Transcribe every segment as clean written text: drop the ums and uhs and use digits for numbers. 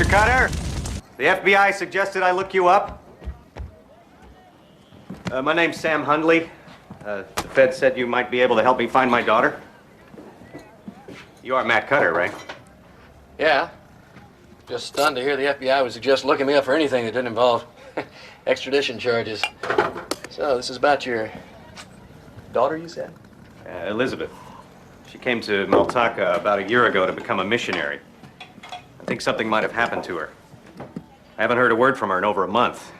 Cutter, the FBI suggested I look you up. My name's Sam Hundley. The Fed said you might be able to help me find my daughter. You are Matt Cutter, right? Yeah. Just stunned to hear the FBI would suggest looking me up for anything that didn't involve extradition charges. So, this is about your daughter, you said? Elizabeth. She came to Maltaka about a year ago to become a missionary. I think something might have happened to her. I haven't heard a word from her in over a month.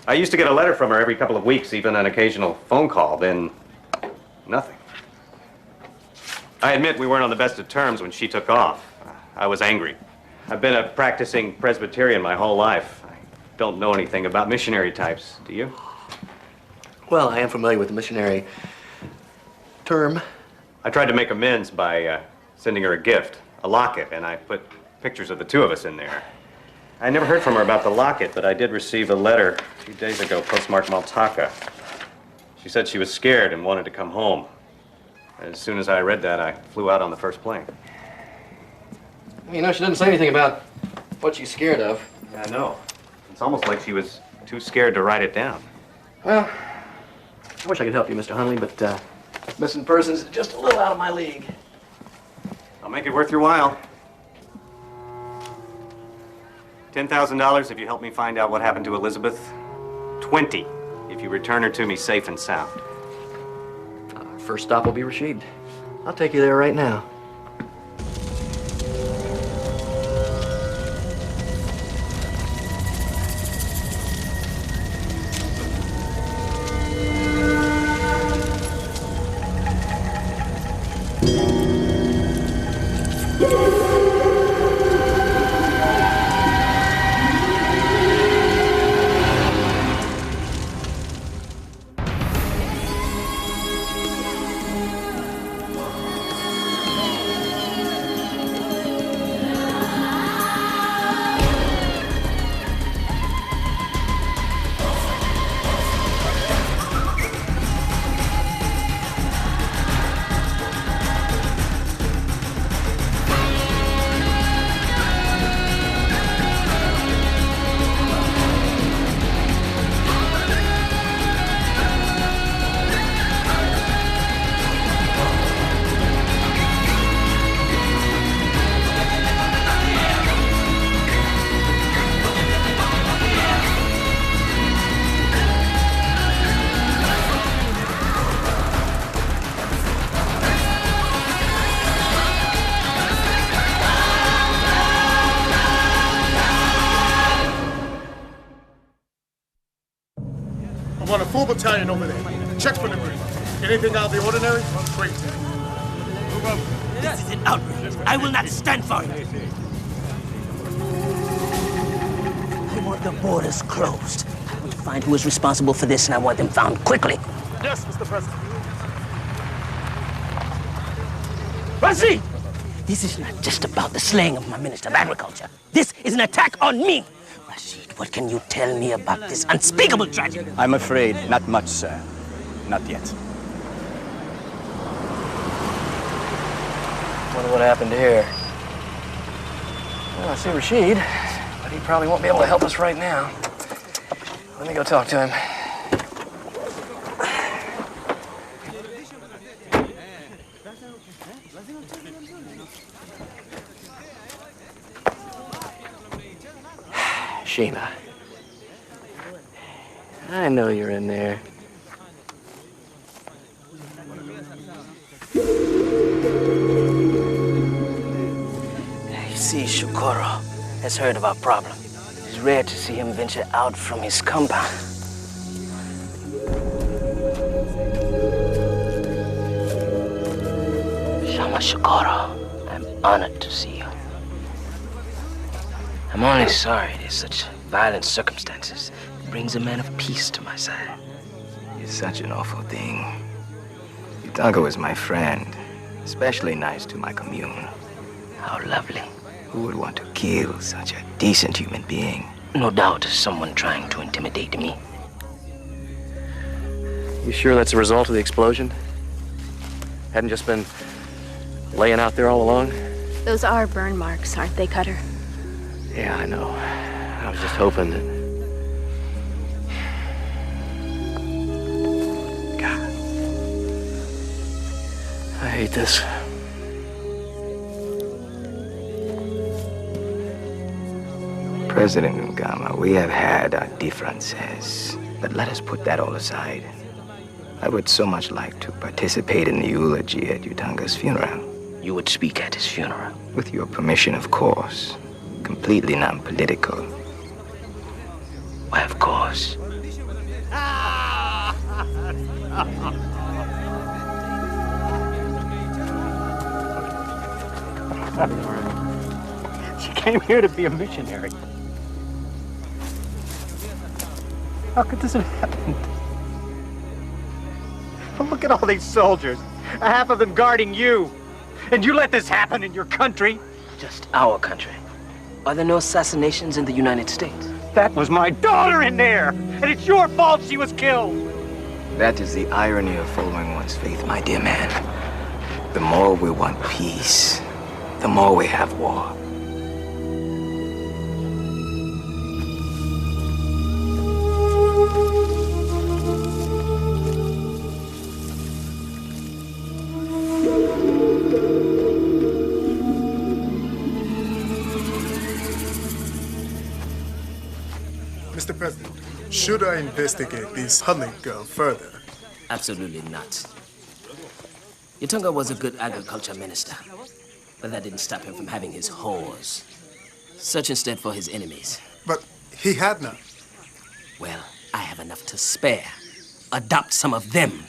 I used to get a letter from her every couple of weeks, even an occasional phone call, then nothing. I admit we weren't on the best of terms when she took off. I was angry. I've been a practicing Presbyterian my whole life. I don't know anything about missionary types, do you? Well, I am familiar with the missionary term. I tried to make amends by sending her a gift, a locket, and I put pictures of the two of us in there. I never heard from her about the locket, but I did receive a letter a few days ago, postmarked Maltaka. She said she was scared and wanted to come home. As soon as I read that, I flew out on the first plane. You know, she didn't say anything about what she's scared of. Yeah, I know. It's almost like she was too scared to write it down. Well, I wish I could help you, Mr. Hundley, but missing persons is just a little out of my league. I'll make it worth your while. $10,000 if you help me find out what happened to Elizabeth. 20 if you return her to me safe and sound. First stop will be Rashid. I'll take you there right now. I'm on a full battalion over there. Check for the brief. Anything out of the ordinary? Great. Move up. This is an outrage. I will not stand for it. I want the borders closed. I want to find who is responsible for this, and I want them found quickly. Yes, Mr. President. Rashid! This is not just about the slaying of my Minister of Agriculture. This is an attack on me. Rashid, what can you tell me about this unspeakable tragedy? I'm afraid not much, sir. Not yet. Wonder what happened here. Well, I see Rashid, but he probably won't be able to help us right now. Let me go talk to him. SheEna. I know you're in there. You see, Shukoro has heard of our problem. It's rare to see him venture out from his compound. Shama Shukoro, I'm honored to see you. I'm only sorry there's such violent circumstances. It brings a man of peace to my side. It's such an awful thing. Utango is my friend, especially nice to my commune. How lovely. Who would want to kill such a decent human being? No doubt someone trying to intimidate me. You sure that's a result of the explosion? Hadn't just been laying out there all along? Those are burn marks, aren't they, Cutter? Yeah, I know. I was just hoping that... God. I hate this. President Ngama, we have had our differences, but let us put that all aside. I would so much like to participate in the eulogy at Utanga's funeral. You would speak at his funeral. With your permission, of course. Completely non-political. Why, of course. She came here to be a missionary. How could this have happened? Well, look at all these soldiers. Half of them guarding you. And you let this happen in your country? Just our country. Are there no assassinations in the United States? That was my daughter in there! And it's your fault she was killed! That is the irony of following one's faith, my dear man. The more we want peace, the more we have war. Mr. President, should I investigate this Hunley girl further? Absolutely not. Utunga was a good agriculture minister, but that didn't stop him from having his whores. Search instead for his enemies. But he had none. Well, I have enough to spare. Adopt some of them.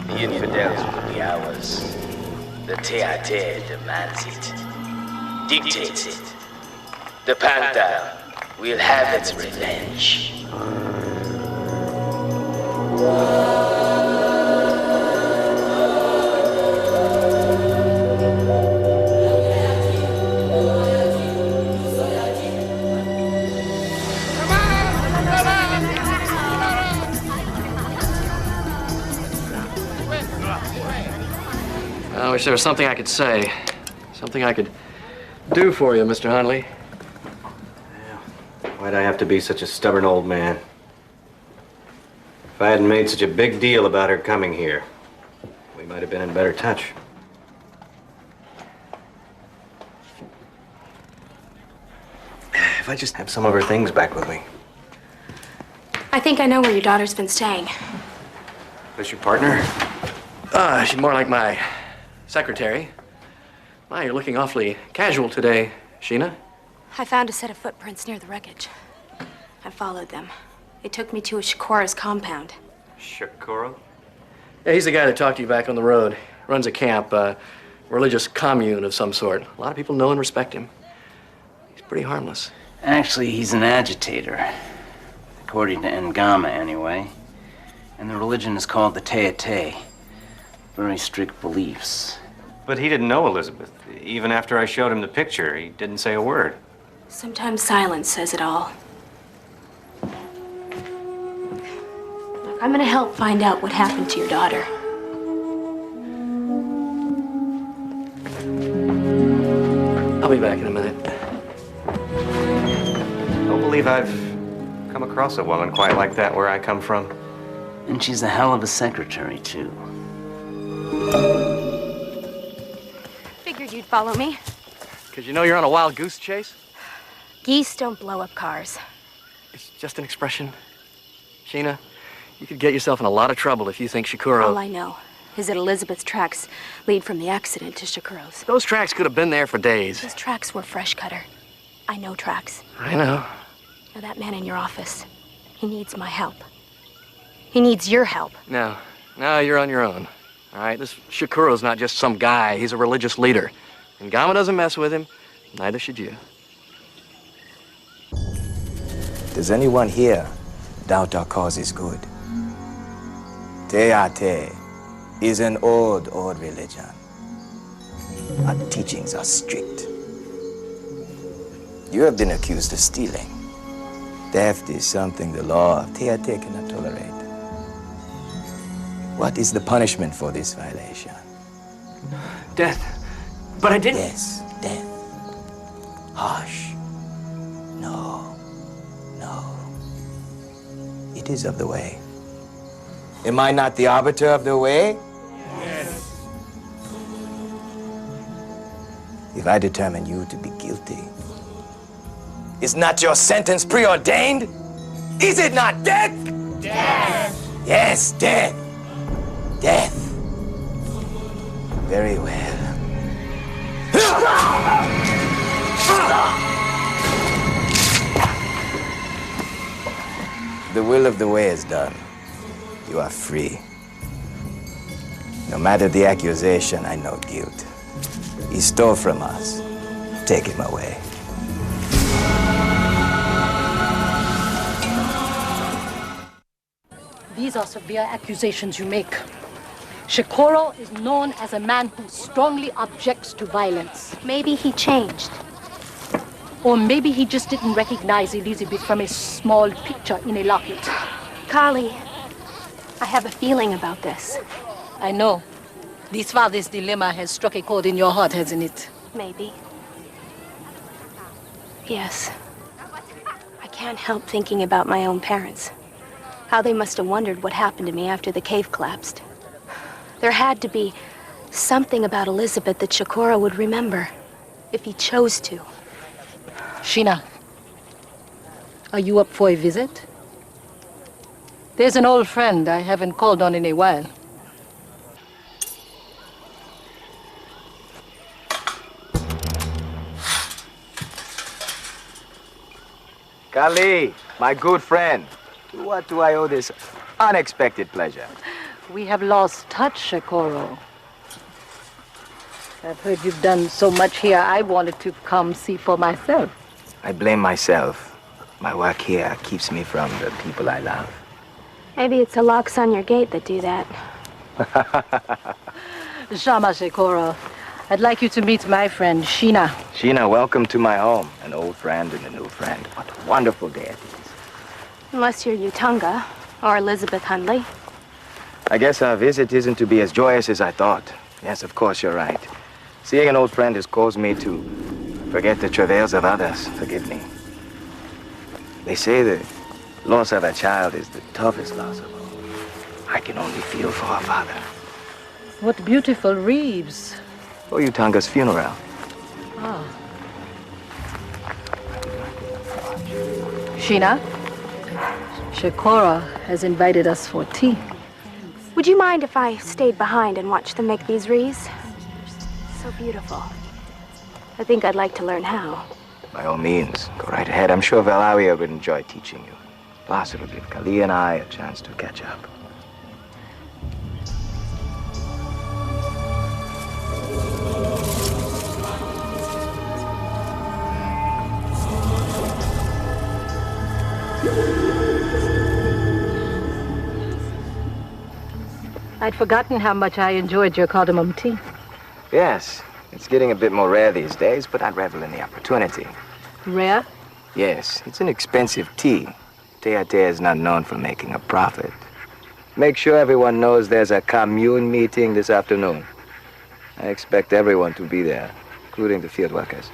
The infidels will be ours. The Teate demands it, dictates it. The Panther will have its revenge. I wish there was something I could say. Something I could do for you, Mr. Hunley. Why'd I have to be such a stubborn old man? If I hadn't made such a big deal about her coming here, we might have been in better touch. If I just have some of her things back with me. I think I know where your daughter's been staying. This your partner? She's more like my secretary. My, you're looking awfully casual today, SheEna. I found a set of footprints near the wreckage. I followed them. They took me to a Shakura's compound. Shakura? Yeah, he's the guy that talked to you back on the road. Runs a camp, religious commune of some sort. A lot of people know and respect him. He's pretty harmless. Actually, he's an agitator. According to Ngama, anyway. And the religion is called the Teate. Very strict beliefs. But he didn't know Elizabeth. Even after I showed him the picture, he didn't say a word. Sometimes silence says it all. Look, I'm gonna help find out what happened to your daughter. I'll be back in a minute. Don't believe I've come across a woman quite like that where I come from. And she's a hell of a secretary, too. Figured you'd follow me. Because you know you're on a wild goose chase? Geese don't blow up cars. It's just an expression. SheEna, you could get yourself in a lot of trouble if you think Shakuro... All I know is that Elizabeth's tracks lead from the accident to Shakuro's. Those tracks could have been there for days. Those tracks were fresh, Cutter. I know tracks. I know. Now that man in your office, he needs my help. He needs your help. No, you're on your own. All right, this Shakuro's not just some guy. He's a religious leader. And Ngama doesn't mess with him. Neither should you. Does anyone here doubt our cause is good? Teate is an old religion. Our teachings are strict. You have been accused of stealing. Theft is something the law of Teate cannot tolerate. What is the punishment for this violation? Death. But I didn't. Yes, death. Harsh. No. It is of the way. Am I not the arbiter of the way? Yes. If I determine you to be guilty, is not your sentence preordained? Is it not death? Death. Yes, death. Death. Very well. The will of the way is done. You are free. No matter the accusation, I know guilt. He stole from us. Take him away. These are severe accusations you make. Shikoro is known as a man who strongly objects to violence. Maybe he changed. Or maybe he just didn't recognize Elizabeth from a small picture in a locket. Kali, I have a feeling about this. I know. This father's dilemma has struck a chord in your heart, hasn't it? Maybe. Yes. I can't help thinking about my own parents. How they must have wondered what happened to me after the cave collapsed. There had to be something about Elizabeth that Shikoro would remember, if he chose to. SheEna, are you up for a visit? There's an old friend I haven't called on in a while. Kali, my good friend, to what do I owe this unexpected pleasure? We have lost touch, Shikoro. I've heard you've done so much here, I wanted to come see for myself. I blame myself. My work here keeps me from the people I love. Maybe it's the locks on your gate that do that. Shama, Shikoro. I'd like you to meet my friend, SheEna. SheEna, welcome to my home. An old friend and a new friend. What a wonderful day it is. Unless you're Utanga or Elizabeth Hundley. I guess our visit isn't to be as joyous as I thought. Yes, of course, you're right. Seeing an old friend has caused me to forget the travails of others. Forgive me. They say the loss of a child is the toughest loss of all. I can only feel for our father. What beautiful wreaths. For Utanga's funeral. Ah. SheEna, Shikoro has invited us for tea. Would you mind if I stayed behind and watched them make these wreaths? So beautiful. I think I'd like to learn how. By all means, go right ahead. I'm sure Valaria would enjoy teaching you. Plus, it'll give Kali and I a chance to catch up. I'd forgotten how much I enjoyed your cardamom tea. Yes, it's getting a bit more rare these days, but I revel in the opportunity. Rare? Yes, it's an expensive tea. Teate is not known for making a profit. Make sure everyone knows there's a commune meeting this afternoon. I expect everyone to be there, including the field workers.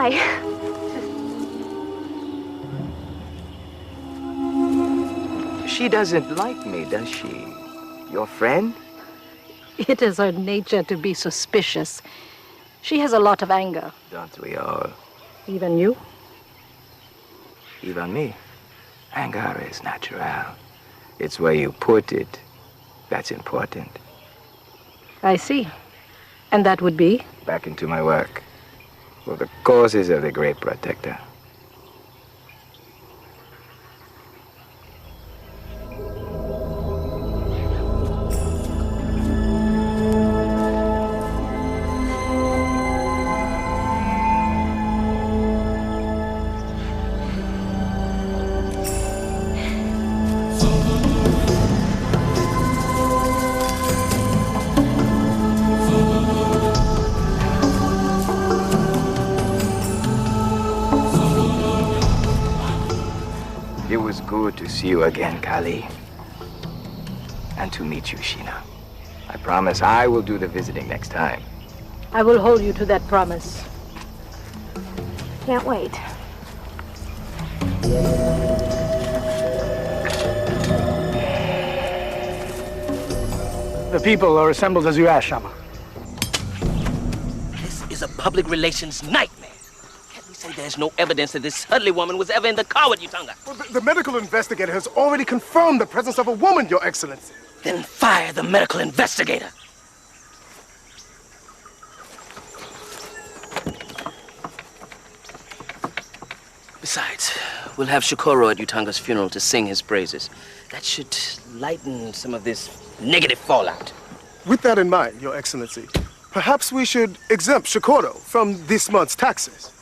Why? She doesn't like me, does she? Your friend? It is her nature to be suspicious. She has a lot of anger. Don't we all? Even you? Even me? Anger is natural. It's where you put it that's important. I see. And that would be? Back into my work. For the causes of the great protector. It was good to see you again, Kali. And to meet you, SheEna. I promise I will do the visiting next time. I will hold you to that promise. Can't wait. The people are assembled as you asked, Shama. This is a public relations nightmare. Can't we say there's no evidence that this Hudley woman was ever in the car with Utanga? Well, the medical investigator has already confirmed the presence of a woman, Your Excellency. Then fire the medical investigator. Besides, we'll have Shikoro at Utanga's funeral to sing his praises. That should lighten some of this negative fallout. With that in mind, Your Excellency, perhaps we should exempt Shikoro from this month's taxes.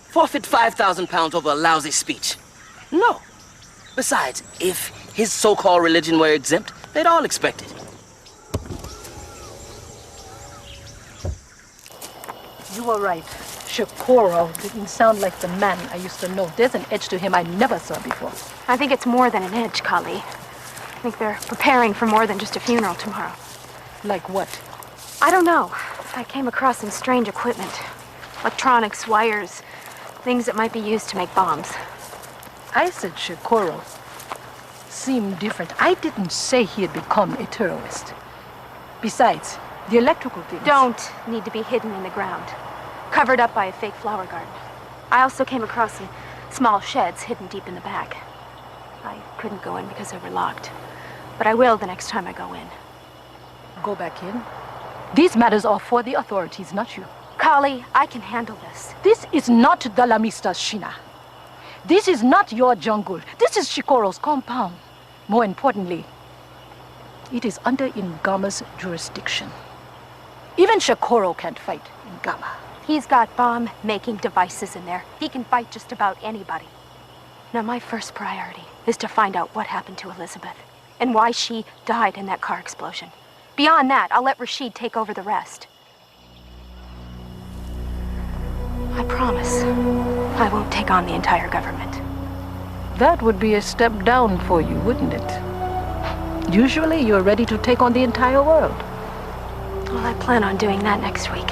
Forfeit 5,000 pounds over a lousy speech. No. Besides, if his so-called religion were exempt, they'd all expect it. You were right. Shikoro didn't sound like the man I used to know. There's an edge to him I never saw before. I think it's more than an edge, Kali. I think they're preparing for more than just a funeral tomorrow. Like what? I don't know. I came across some strange equipment. Electronics, wires, things that might be used to make bombs. I said Shikoro seemed different. I didn't say he had become a terrorist. Besides, the electrical things... Don't need to be hidden in the ground, covered up by a fake flower garden. I also came across some small sheds hidden deep in the back. I couldn't go in because they were locked, but I will the next time I go in. Go back in. These matters are for the authorities, not you. Kali, I can handle this. This is not the La Mista's, SheEna. This is not your jungle. This is Shikoro's compound. More importantly, it is under Ngama's jurisdiction. Even Shikoro can't fight Ngama. He's got bomb-making devices in there. He can fight just about anybody. Now, my first priority is to find out what happened to Elizabeth and why she died in that car explosion. Beyond that, I'll let Rashid take over the rest. I promise I won't take on the entire government. That would be a step down for you, wouldn't it? Usually you're ready to take on the entire world. Well, I plan on doing that next week.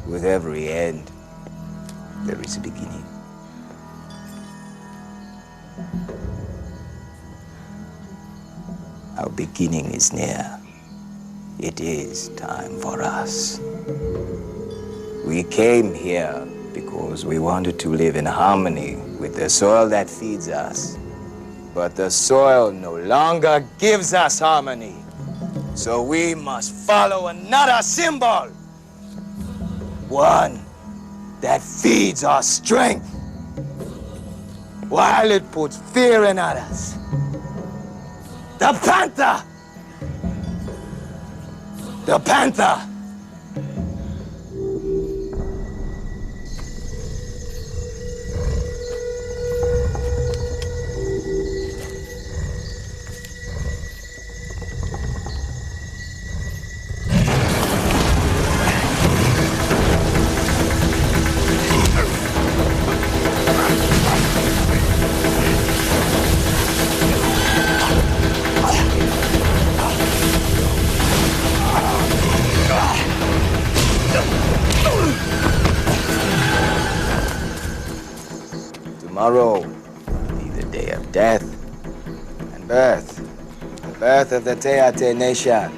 With every end, there is a beginning. Our beginning is near. It is time for us. We came here because we wanted to live in harmony with the soil that feeds us. But the soil no longer gives us harmony. So we must follow another symbol. One that feeds our strength while it puts fear in others. The panther! The panther! Tomorrow will be the day of death and birth, the birth of the Teate nation.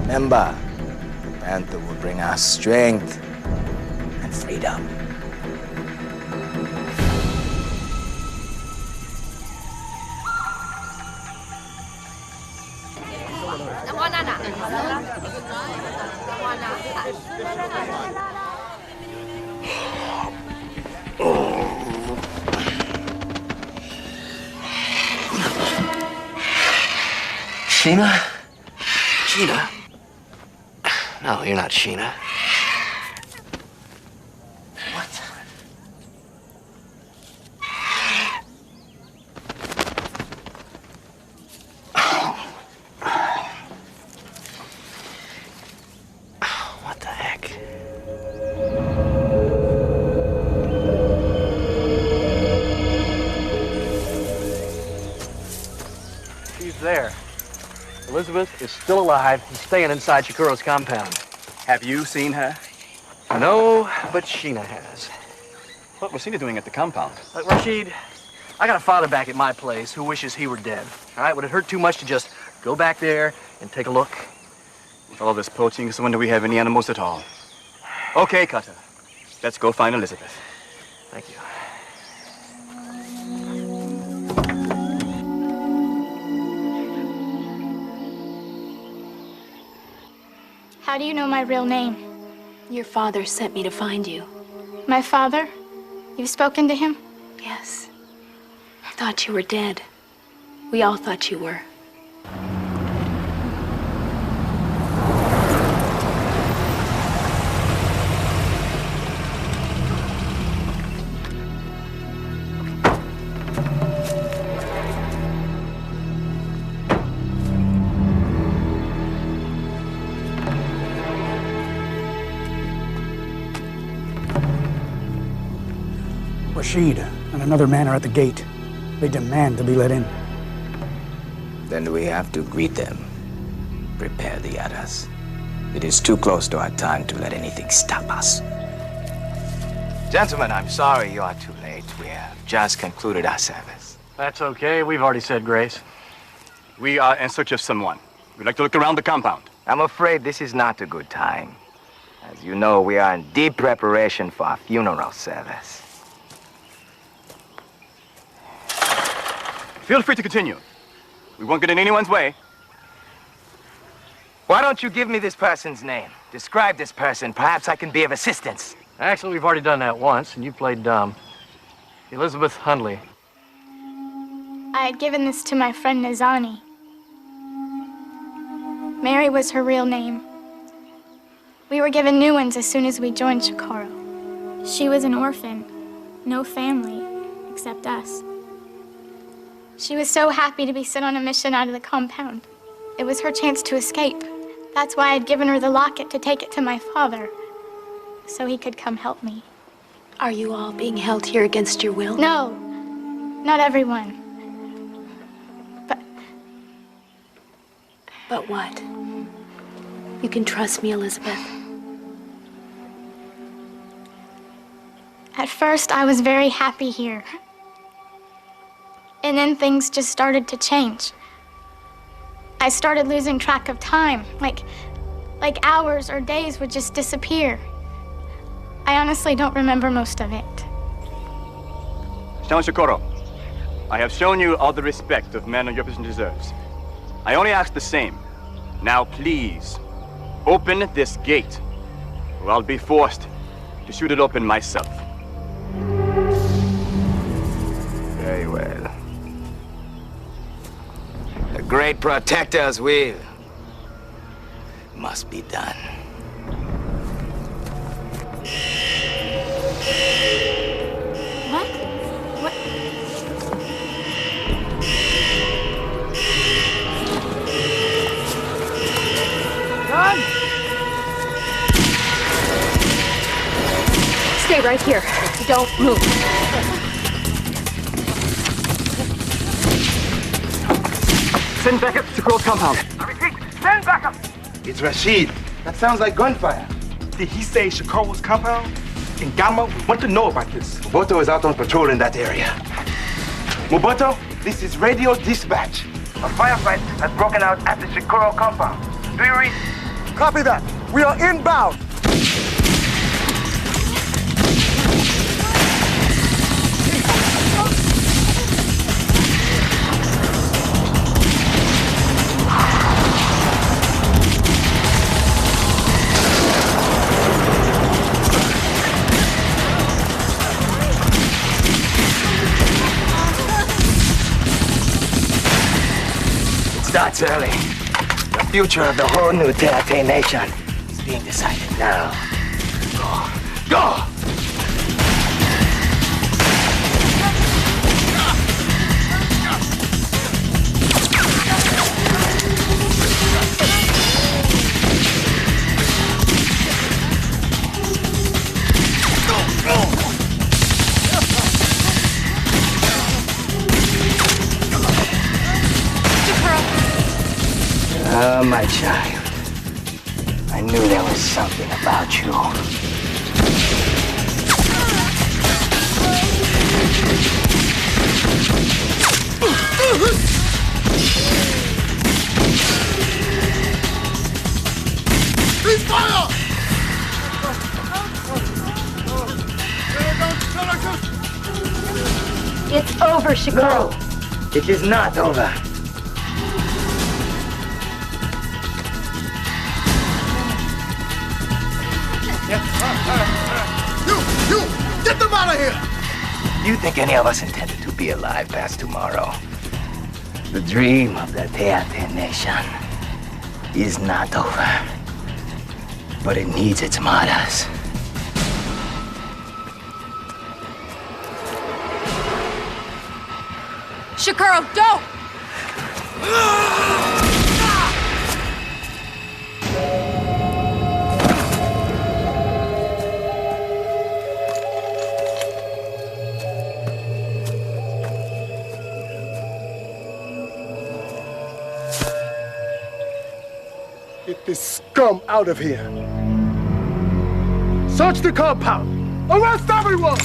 Remember, the panther will bring us strength and freedom. SheEna? SheEna? No, you're not SheEna. What? What the heck? She's there. Elizabeth is still alive and staying inside Shikuro's compound. Have you seen her? No, but SheEna has. What was Sheena doing at the compound? Look, Rashid, I got a father back at my place who wishes he were dead. All right, would it hurt too much to just go back there and take a look? With all this poaching, it's when do we have any animals at all? Okay, Cutter. Let's go find Elizabeth. Thank you. How do you know my real name? Your father sent me to find you. My father? You've spoken to him? Yes. I thought you were dead. We all thought you were. Rashid and another man are at the gate. They demand to be let in. Then we have to greet them. Prepare the others. It is too close to our time to let anything stop us. Gentlemen, I'm sorry you are too late. We have just concluded our service. That's okay. We've already said grace. We are in search of someone. We'd like to look around the compound. I'm afraid this is not a good time. As you know, we are in deep preparation for our funeral service. Feel free to continue. We won't get in anyone's way. Why don't you give me this person's name? Describe this person. Perhaps I can be of assistance. Actually, we've already done that once, and you played dumb. Elizabeth Hundley. I had given this to my friend Nizani. Mary was her real name. We were given new ones as soon as we joined Shikoro. She was an orphan. No family, except us. She was so happy to be sent on a mission out of the compound. It was her chance to escape. That's why I'd given her the locket to take it to my father, so he could come help me. Are you all being held here against your will? No, not everyone. But what? You can trust me, Elizabeth. At first, I was very happy here. And then things just started to change. I started losing track of time, like hours or days would just disappear. I honestly don't remember most of it. Jean Shikoro, I have shown you all the respect a man of your position deserves. I only ask the same. Now please, open this gate, or I'll be forced to shoot it open myself. Very well. The great protector's will must be done. What? What? Run! Stay right here. Don't move. Send backup to Crow's compound. I repeat, send backup! It's Rashid. That sounds like gunfire. Did he say Shikoro's compound? In Gama, we want to know about this. Moboto is out on patrol in that area. Moboto, this is radio dispatch. A firefight has broken out at the Shikoro compound. Do you read? Copy that. We are inbound. Starts early. The future of the whole new Teate nation is being decided now. Go! Go! Oh, my child. I knew there was something about you. Cease fire! It's over, Shikoro. No, it is not over. You! Get them out of here! Do you think any of us intended to be alive past tomorrow? The dream of the Teate nation is not over. But it needs its martyrs. Shikoro, don't! Get this scum out of here. Search the compound. Arrest everyone!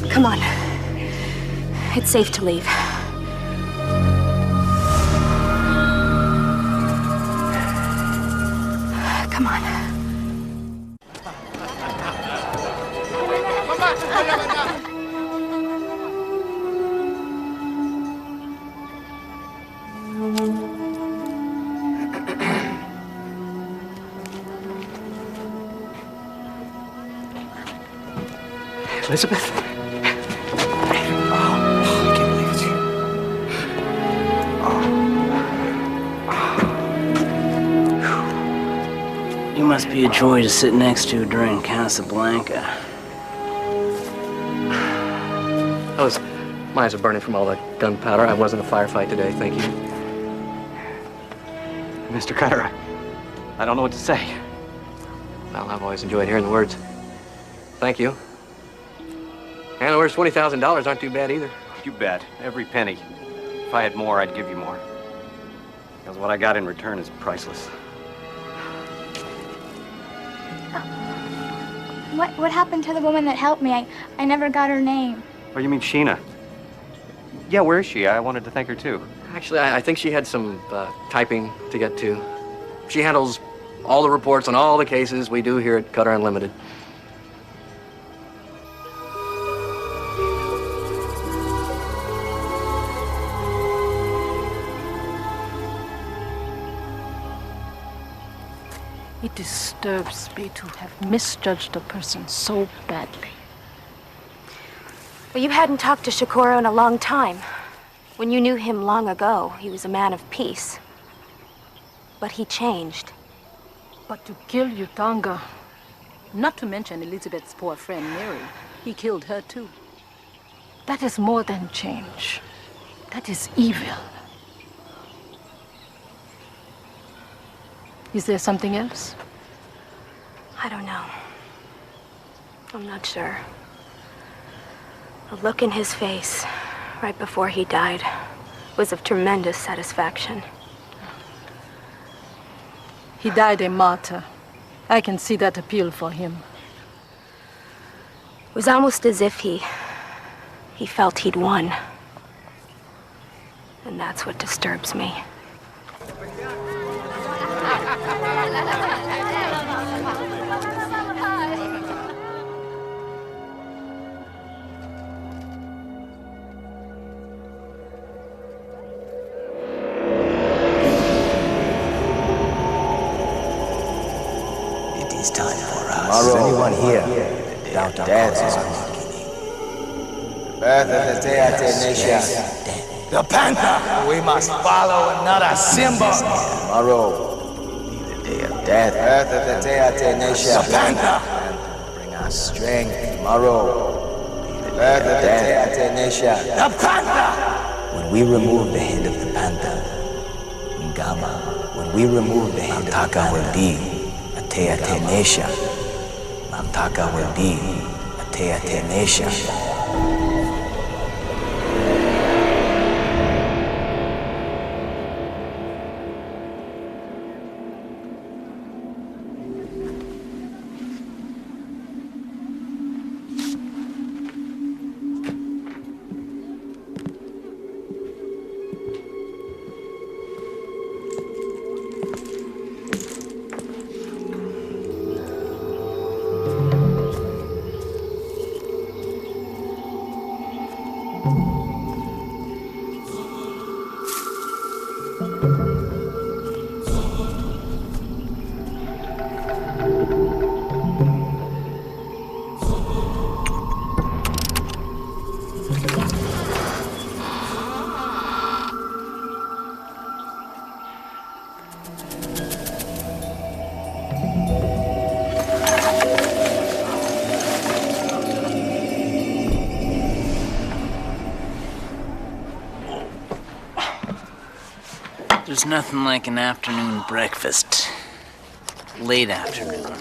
Come on. It's safe to leave. Come on. Elizabeth? You must be a joy to sit next to during Casablanca. My eyes are burning from all the gunpowder. I wasn't a firefight today, thank you. Mr. Cutter, I don't know what to say. Well, I've always enjoyed hearing the words. Thank you. And where's $20,000 aren't too bad either. You bet. Every penny. If I had more, I'd give you more. Because what I got in return is priceless. What happened to the woman that helped me? I never got her name. Oh, you mean SheEna? Yeah, where is she? I wanted to thank her too. Actually, I think she had some typing to get to. She handles all the reports on all the cases we do here at Cutter Unlimited. It disturbs me to have misjudged a person so badly. Well, you hadn't talked to Shikoro in a long time. When you knew him long ago, he was a man of peace. But he changed. But to kill Utanga, not to mention Elizabeth's poor friend Mary, he killed her too. That is more than change. That is evil. Is there something else? I don't know. I'm not sure. The look in his face right before he died was of tremendous satisfaction. He died a martyr. I can see that appeal for him. It was almost as if he felt he'd won. And that's what disturbs me. It is time for us. Is anyone here? Doubt death is unlocking. Birth of the Teate Nation. The Panther! We must follow another symbol. Tomorrow, the day of death. Birth of the Teate Nation. The Panther! Bring us strength. Tomorrow, birth of the Teate Nation. The Panther! When we remove the head of the Panther, Ngama, when we remove the head of the Panther, will be a Teate Nation. Mamtaka will be a Teate Nation. There's nothing like an afternoon breakfast. Late afternoon.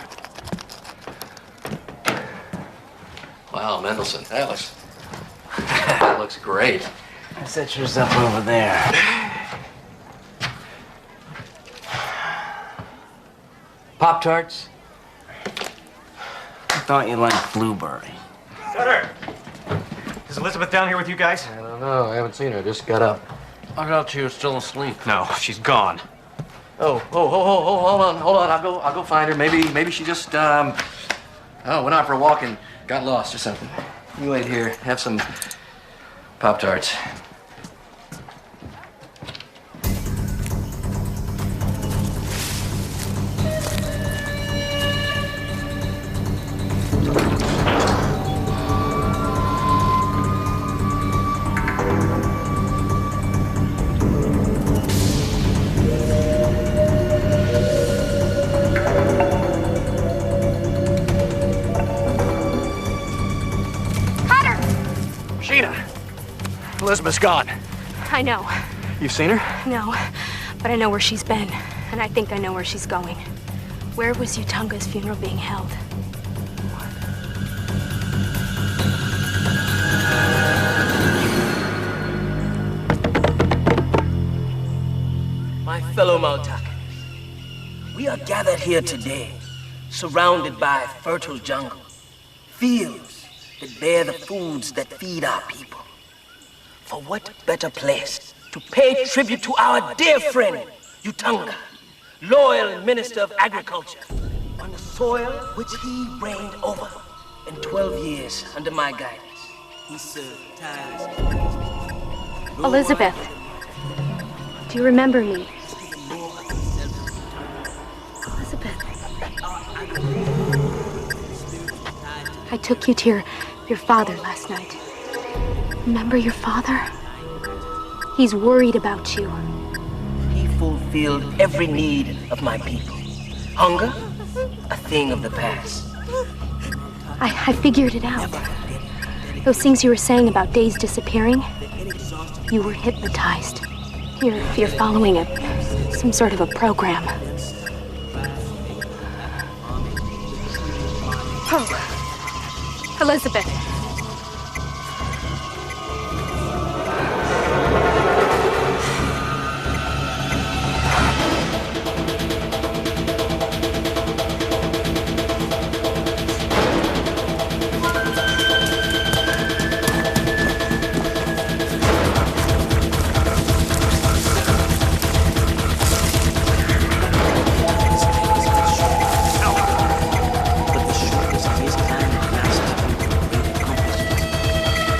Wow, Mendelsohn, that looks great. Set yours up over there. Pop-Tarts? I thought you liked blueberry. Cutter! Is Elizabeth down here with you guys? I don't know. I haven't seen her. Just got up. I thought you were still asleep. No, she's gone. Oh, hold on. I'll go find her. Maybe she just went out for a walk and got lost or something. You wait here. Have some Pop-Tarts. Elizabeth's gone. I know. You've seen her? No, but I know where she's been, and I think I know where she's going. Where was Utanga's funeral being held? fellow Maltakans. We are gathered here today, surrounded by fertile jungle, fields that bear the foods that feed our people. For what better place to pay tribute to our dear friend, Utanga, loyal Minister of Agriculture, on the soil which he reigned over in 12 years under my guidance. He served tirelessly. Elizabeth, do you remember me? Elizabeth. I took you to your father last night. Remember your father? He's worried about you. He fulfilled every need of my people. Hunger, a thing of the past. I figured it out. Those things you were saying about days disappearing, you were hypnotized. You're following some sort of a program. Oh, Elizabeth.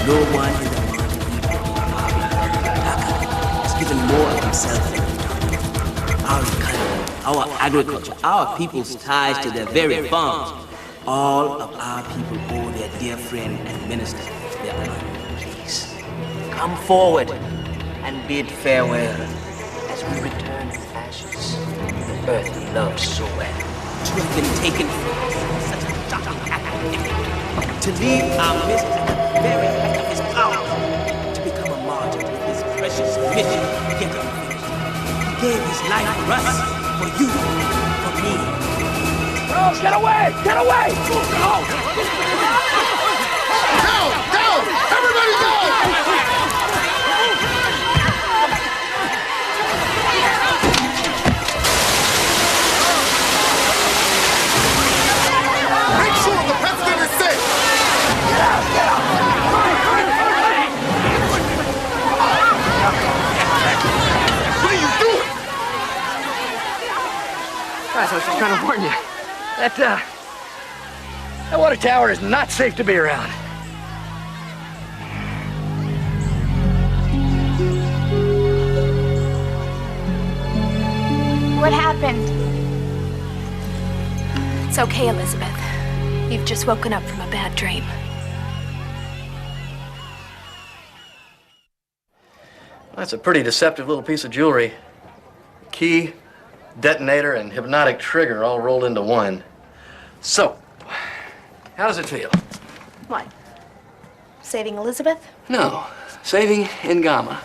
No one in the Mountain people has given more of himself than our economy, our agriculture, our people's ties to their very farms. All of our people owe their dear friend and minister their honor. Please, come forward and bid farewell as we return to ashes the earth we loved so well. To have been taken from such a shocking act of ignorance, to leave our midst at the very height of his power, to become a martyr with his precious mission yet unfinished. He gave his life for us, for you, for me. Girls, get away! Get away! Go! Down! Everybody go! Make sure the president is safe! Get out! Get out! What are you doing? Guys, I was just trying to warn you. That water tower is not safe to be around. What happened? It's okay, Elizabeth. You've just woken up from a bad dream. That's a pretty deceptive little piece of jewelry. Key, detonator, and hypnotic trigger all rolled into one. So, how does it feel? What? Saving Elizabeth? No, saving Ngama.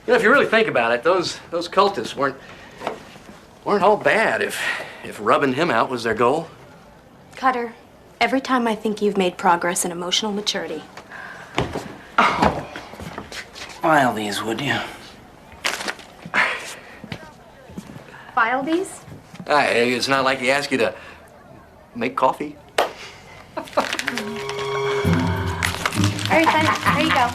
You know, if you really think about it, those cultists weren't all bad if rubbing him out was their goal. Cutter, every time I think you've made progress in emotional maturity. File these, would you? File these? It's not like he asked you to make coffee. Very funny. There you go.